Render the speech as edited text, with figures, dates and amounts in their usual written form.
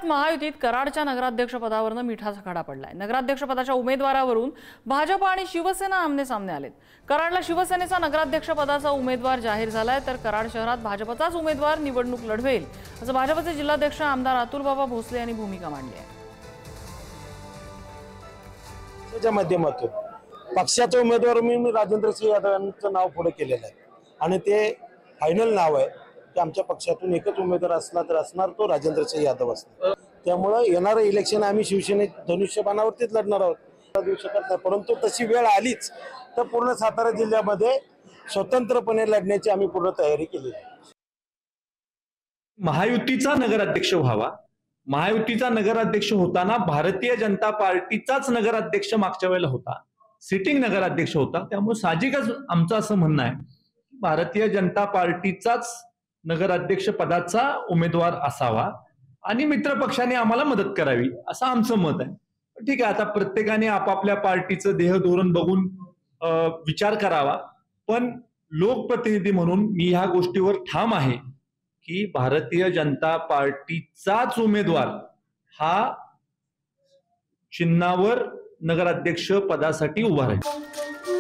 महायुतीत कराडच्या नगराध्यक्ष पदावरून मिठाचा खडा पडलाय। नगराध्यक्ष पदाच्या उमेदवारावरून भाजप आणि शिवसेना आमने-सामने आलेत। कराडला शिवसेनेचा नगराध्यक्ष पदाचा उमेदवार जाहीर झालाय, तर कराड शहरात भाजपचाच उमेदवार निवडणूक लढवेल असं भाजपचे जिल्हाध्यक्ष आमदार अतुलबाबा भोसले यांनी भूमिका मांडली आहे। त्याच्या माध्यमातून पक्षाचा उमेदवार मी राजेंद्र सिंह यादव यांचं नाव पुढे केलेलं आहे आणि ते फायनल नाव आहे की आमच्या पक्षातून एकच उमेदवार असला तर असणार तो राजेंद्र सिंह यादव असणार। त्यामुळे येणारं इलेक्शन आम्ही शिवसेने धनुष्यबाणावरतीच लढणार आहोत, देऊ शकत नाही। परंतु तशी वेळ आलीच तर पूर्ण सातारा जिल्ह्यामध्ये स्वतंत्रपणे लढण्याची आम्ही पूर्ण तयारी केली आहे। महायुतीचा नगराध्यक्ष व्हावा, महायुतीचा नगराध्यक्ष होताना भारतीय जनता पार्टीचाच नगराध्यक्ष मागच्या वेळेला होता, सिटिंग नगराध्यक्ष होता। त्यामुळे साहजिकच आमचं असं म्हणणं आहे भारतीय जनता पार्टीचाच नगराध्यक्ष पदाचा उमेदवार असावा आणि मित्रपक्षाने आम्हाला मदत करावी असं आमचं मत आहे। ठीक आहे, आता प्रत्येकाने आपापल्या पार्टीचं देह धोरण बघून विचार करावा, पण लोकप्रतिनिधी म्हणून मी ह्या गोष्टीवर ठाम आहे की भारतीय जनता पार्टीचाच उमेदवार हा चिन्हावर नगराध्यक्ष पदासाठी उभा राहील।